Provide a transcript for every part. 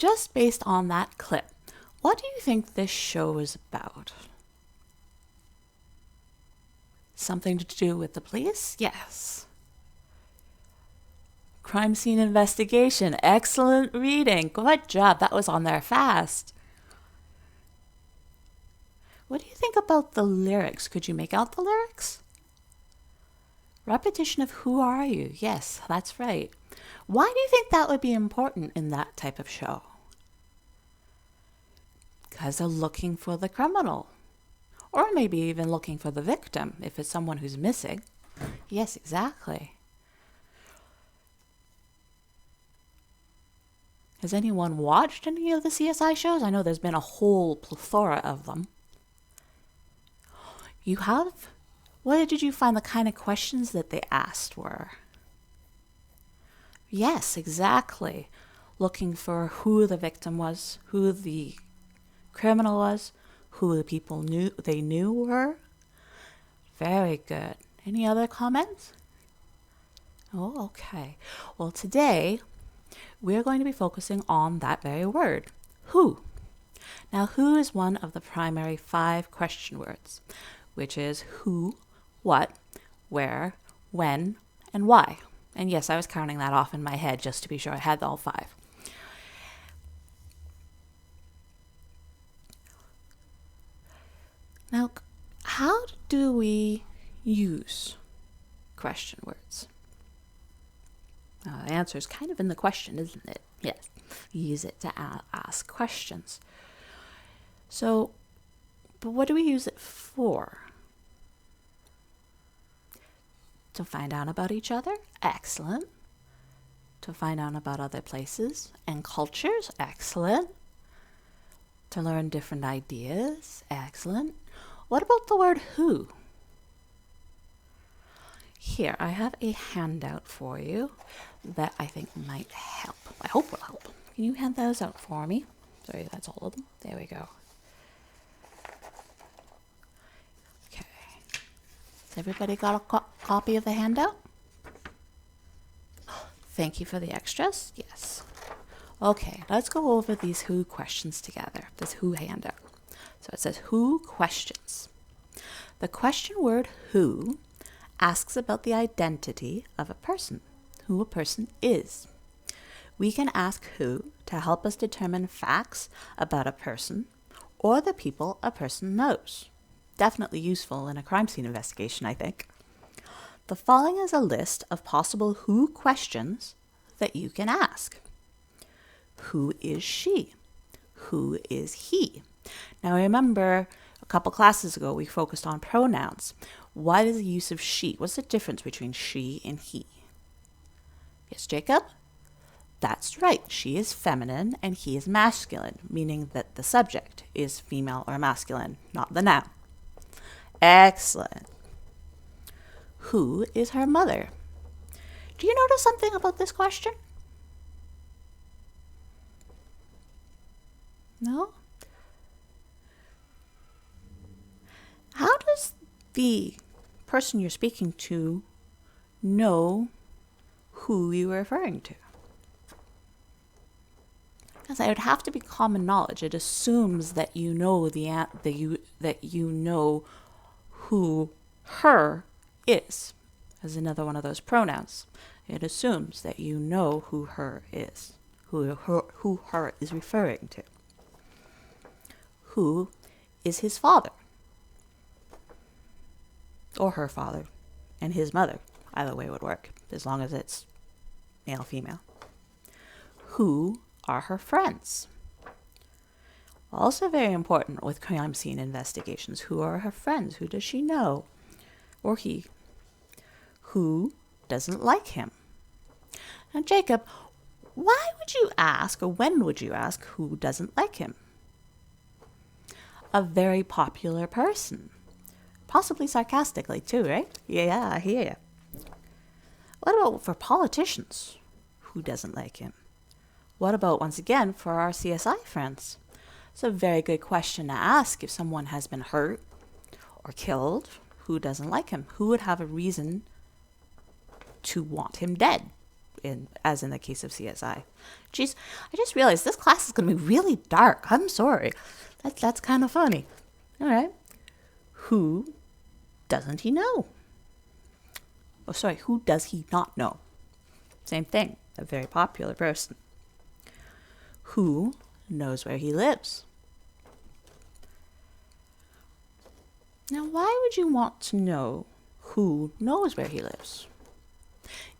just based on that clip, what do you think this show is about? Something to do with the police? Yes. Crime scene investigation. Excellent reading. Good job. That was on there fast. What do you think about the lyrics? Could you make out the lyrics? Repetition of who are you? Yes, that's right. Why do you think that would be important in that type of show? Because they're looking for the criminal. Or maybe even looking for the victim if it's someone who's missing. Yes, exactly. Has anyone watched any of the CSI shows? I know there's been a whole plethora of them. You have? What did you find the kind of questions that they asked were? Yes, exactly. Looking for who the victim was, who the criminal was, who the people knew were. Very good. Any other comments? Oh, okay. Well, today we're going to be focusing on that very word, who. Now, who is one of the primary 5 question words, which is who, what, where, when, and why. And yes, I was counting that off in my head just to be sure I had all 5. Now, how do we use question words? The answer is kind of in the question, isn't it? Yes, use it to ask questions. So, but what do we use it for? To find out about each other? Excellent. To find out about other places and cultures? Excellent. To learn different ideas? Excellent. What about the word who? Here, I have a handout for you that I think might help. I hope will help. Can you hand those out for me? Sorry, that's all of them. There we go. Okay. Has everybody got a copy of the handout? Thank you for the extras. Yes. Okay, let's go over these who questions together. This who handout. So it says who questions. The question word who asks about the identity of a person, who a person is. We can ask who to help us determine facts about a person or the people a person knows. Definitely useful in a crime scene investigation, I think. The following is a list of possible who questions that you can ask. Who is she? Who is he? Now remember, a couple classes ago we focused on pronouns. What is the use of she? What's the difference between she and he? Yes, Jacob? That's right. She is feminine and he is masculine, meaning that the subject is female or masculine, not the noun. Excellent. Who is her mother? Do you notice something about this question? No? How does the person you're speaking to know who you're referring to? Because it would have to be common knowledge. It assumes that you know that you know who her is. As another one of those pronouns. It assumes that you know who her is, who her is referring to. Who is his father? Or her father and his mother. Either way would work, as long as it's male, female. Who are her friends? Also very important with crime scene investigations. Who are her friends? Who does she know? Or he? Who doesn't like him? Now, Jacob, why would you ask, or when would you ask, who doesn't like him? A very popular person. Possibly sarcastically too, right? Yeah, I hear you. What about for politicians? Who doesn't like him? What about, once again, for our CSI friends? It's a very good question to ask if someone has been hurt or killed. Who doesn't like him? Who would have a reason to want him dead? as in the case of CSI. Jeez, I just realized this class is going to be really dark. I'm sorry. That's kind of funny. All right. Who doesn't he know? Oh, sorry. Who does he not know? Same thing. A very popular person. Who knows where he lives? Now, why would you want to know who knows where he lives?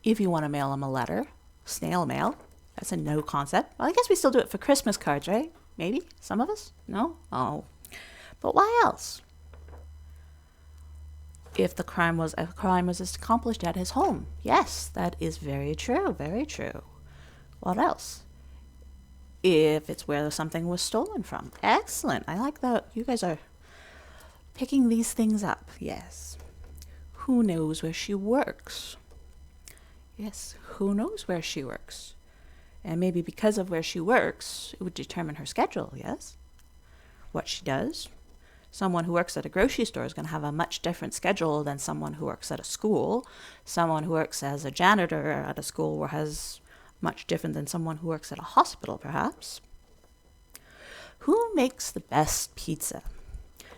If you want to mail him a letter, snail mail, that's a no concept. Well, I guess we still do it for Christmas cards, right? Maybe? Some of us? No? Oh. But why else? If a crime was accomplished at his home. Yes, that is very true, very true. What else? If it's where something was stolen from. Excellent. I like that. You guys are picking these things up. Yes. Who knows where she works? Yes, who knows where she works? And maybe because of where she works, it would determine her schedule, yes? What she does. Someone who works at a grocery store is going to have a much different schedule than someone who works at a school. Someone who works as a janitor at a school has much different than someone who works at a hospital, perhaps. Who makes the best pizza?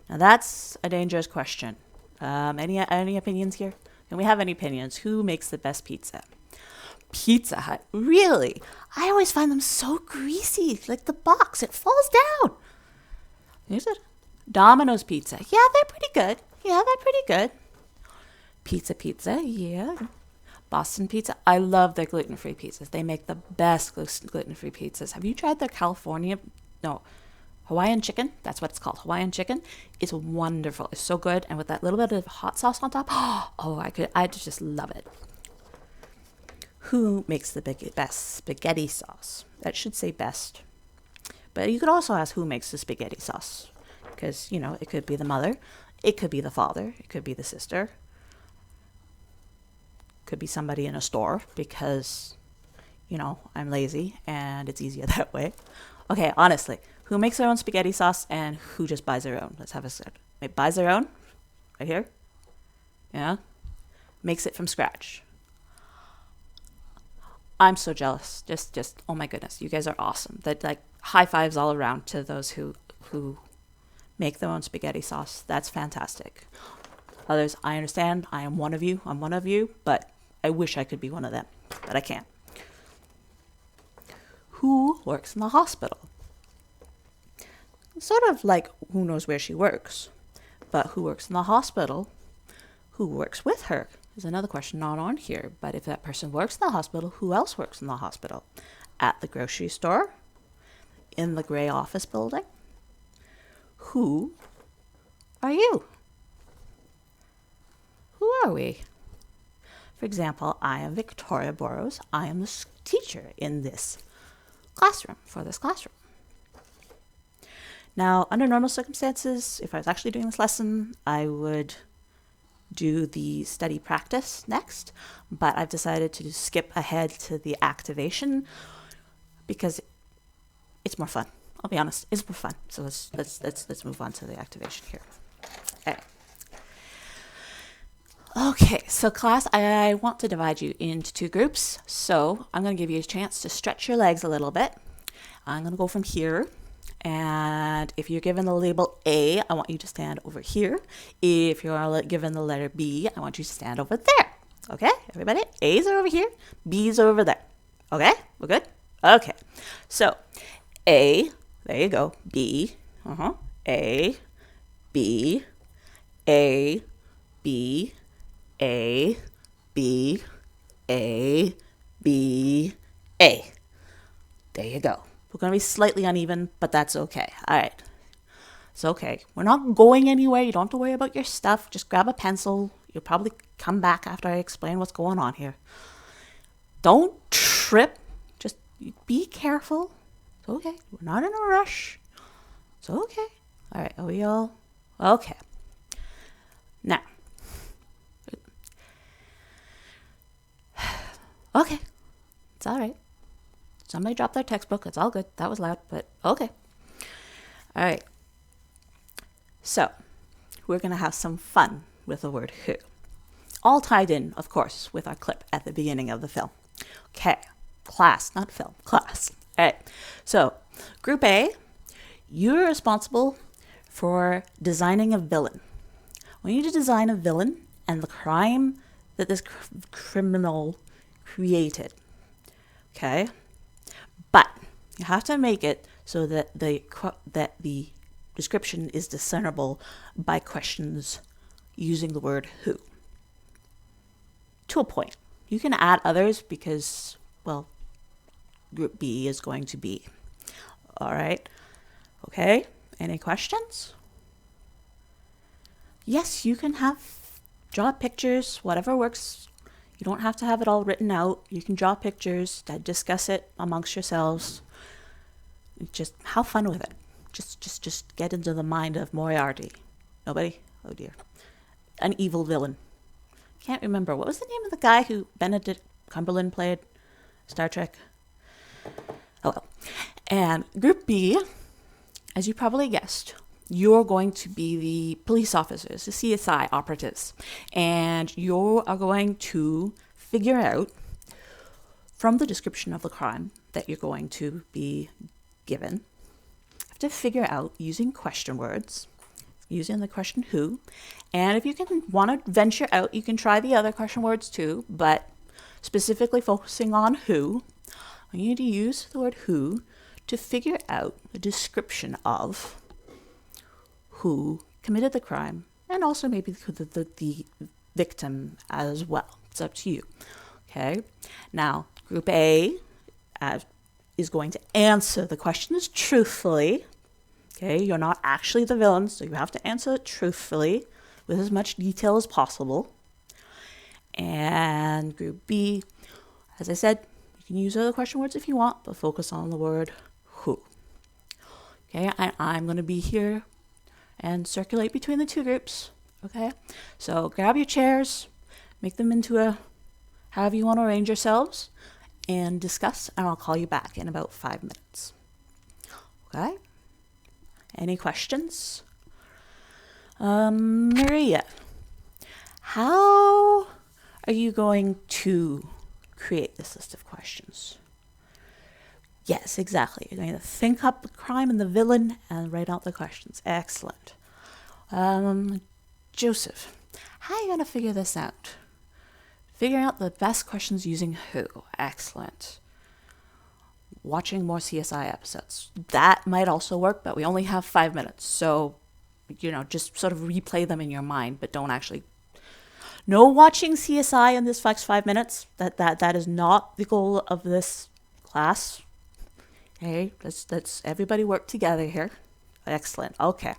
Now that's a dangerous question. Any opinions here? Can we have any opinions? Who makes the best pizza? Pizza Hut. Really? I always find them so greasy. Like the box, it falls down. Is it? Domino's Pizza. Yeah, they're pretty good. Pizza. Yeah. Boston Pizza. I love their gluten-free pizzas. They make the best gluten-free pizzas. Have you tried their Hawaiian chicken? That's what it's called. Hawaiian chicken. It's wonderful. It's so good. And with that little bit of hot sauce on top, I just love it. Who makes the best spaghetti sauce? That should say best. But you could also ask who makes the spaghetti sauce. Because, it could be the mother. It could be the father. It could be the sister. Could be somebody in a store because, I'm lazy and it's easier that way. Okay, honestly, who makes their own spaghetti sauce and who just buys their own? Let's have a set. It buys their own, right here. Yeah, makes it from scratch. I'm so jealous. Just oh my goodness, you guys are awesome. That high fives all around to those who make their own spaghetti sauce. That's fantastic. Others, I understand. I am one of you. I'm one of you, but I wish I could be one of them, but I can't. Who works in the hospital? Sort of like who knows where she works, but who works in the hospital? Who works with her is another question not on here. But if that person works in the hospital, who else works in the hospital? At the grocery store? In the gray office building? Who are you? Who are we? For example, I am Victoria Burrows. I am the teacher in this classroom, for this classroom. Now, under normal circumstances, if I was actually doing this lesson, I would do the study practice next, but I've decided to skip ahead to the activation because it's more fun. I'll be honest, it's more fun. So let's move on to the activation here. Okay, so class, I want to divide you into two groups. So I'm going to give you a chance to stretch your legs a little bit. I'm going to go from here. And if you're given the label A, I want you to stand over here. If you're given the letter B, I want you to stand over there. Okay, everybody? A's are over here. B's are over there. Okay, we're good? Okay, so A, there you go. B, A, B, A, B, A, B, A, B, A. There you go. We're going to be slightly uneven, but that's okay. All right. It's okay. We're not going anywhere. You don't have to worry about your stuff. Just grab a pencil. You'll probably come back after I explain what's going on here. Don't trip. Just be careful. It's okay. We're not in a rush. It's okay. All right. Are we all? Okay. Now. Okay. It's all right. Somebody dropped their textbook. It's all good. That was loud, but okay. All right. So, we're going to have some fun with the word who. All tied in, of course, with our clip at the beginning of the film. Okay, class, not film, class. All right, so group A, you're responsible for designing a villain. We need to design a villain and the crime that this criminal created. Okay, but you have to make it so that the description is discernible by questions using the word who. To a point. You can add others because, well, group B is going to be. All right. Okay. Any questions? Yes, you can draw pictures, whatever works. You don't have to have it all written out. You can draw pictures, discuss it amongst yourselves. Just have fun with it. Just get into the mind of Moriarty. Nobody? Oh dear. An evil villain. Can't remember. What was the name of the guy who Benedict Cumberland played? Star Trek? Oh well. And group B, as you probably guessed, you're going to be the police officers, the CSI operatives. And you are going to figure out from the description of the crime that you're going to be given, you have to figure out using question words, using the question who. And if you want to venture out, you can try the other question words too, but specifically focusing on who, you need to use the word who to figure out the description of who committed the crime and also maybe the victim as well. It's up to you. Okay. Now, group A is going to answer the questions truthfully. Okay. You're not actually the villain, so you have to answer it truthfully with as much detail as possible. And group B, as I said, you can use other question words if you want, but focus on the word who. Okay. I'm going to be here and circulate between the two groups. Okay. So grab your chairs, make them into however you want to arrange yourselves, and discuss, and I'll call you back in about 5 minutes. Okay? Any questions? Maria, how are you going to create this list of questions? Yes, exactly. You're going to think up the crime and the villain and write out the questions. Excellent. Joseph, how are you going to figure this out? Figuring out the best questions using who. Excellent. Watching more CSI episodes. That might also work, but we only have 5 minutes. So, just sort of replay them in your mind, but don't actually. No watching CSI in this 5 minutes. That is not the goal of this class. Okay, let's everybody work together here. Excellent. Okay.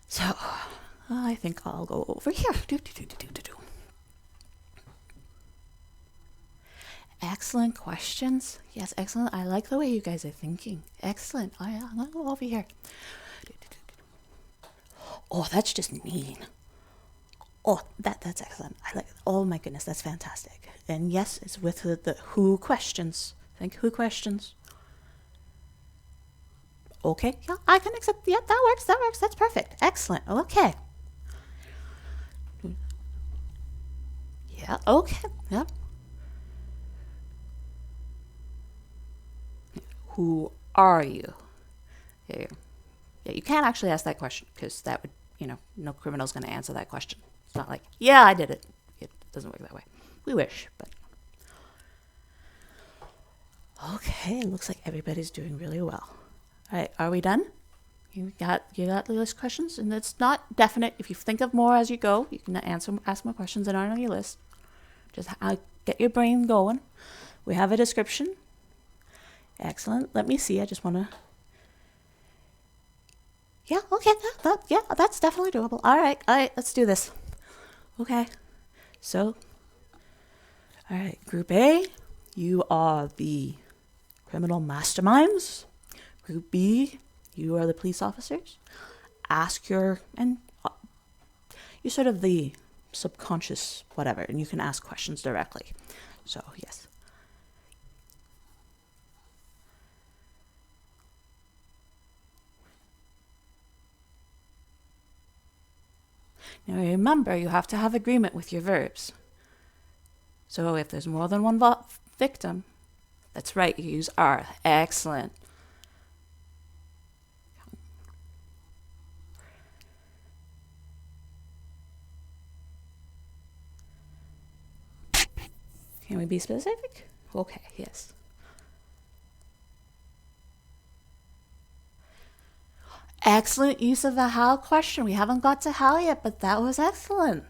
So, I think I'll go over here. Excellent questions. Yes, excellent. I like the way you guys are thinking. Excellent. I'm going to go over here. Oh, that's just mean. Oh, that's excellent. I like it. Oh my goodness, that's fantastic. And yes, it's with the who questions. Think who questions. Okay, yeah, I can accept. Yeah, that works. That's perfect. Excellent. Okay. Yeah, okay. Yep. Who are you? Yeah, you can't actually ask that question because that would, no criminal's going to answer that question. It's not like, yeah, I did it. It doesn't work that way. We wish, but. Okay, looks like everybody's doing really well. All right, are we done? You got the list questions, and it's not definite. If you think of more as you go, you can ask more questions that aren't on your list. Just get your brain going. We have a description. Excellent. Let me see. I just want to. Yeah. Okay. That's definitely doable. All right. Let's do this. Okay. So. All right. Group A, you are the criminal masterminds. Group B, you are the police officers. You're sort of the subconscious whatever, and you can ask questions directly. So, yes. Now remember, you have to have agreement with your verbs. So if there's more than one victim, that's right, you use are. Excellent. Can we be specific? Okay, yes. Excellent use of the how question. We haven't got to how yet, but that was excellent.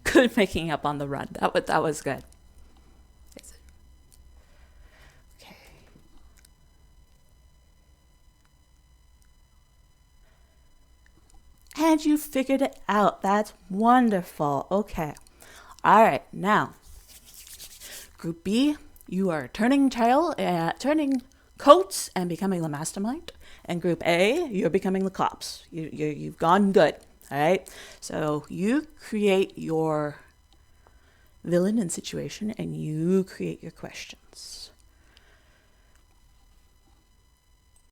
Good making up on the run. That was good. Okay. And you figured it out. That's wonderful. Okay. All right. Now, Group B, you are turning coats and becoming the mastermind. And Group A, you're becoming the cops. You've gone good. All right. So you create your villain and situation, and you create your questions.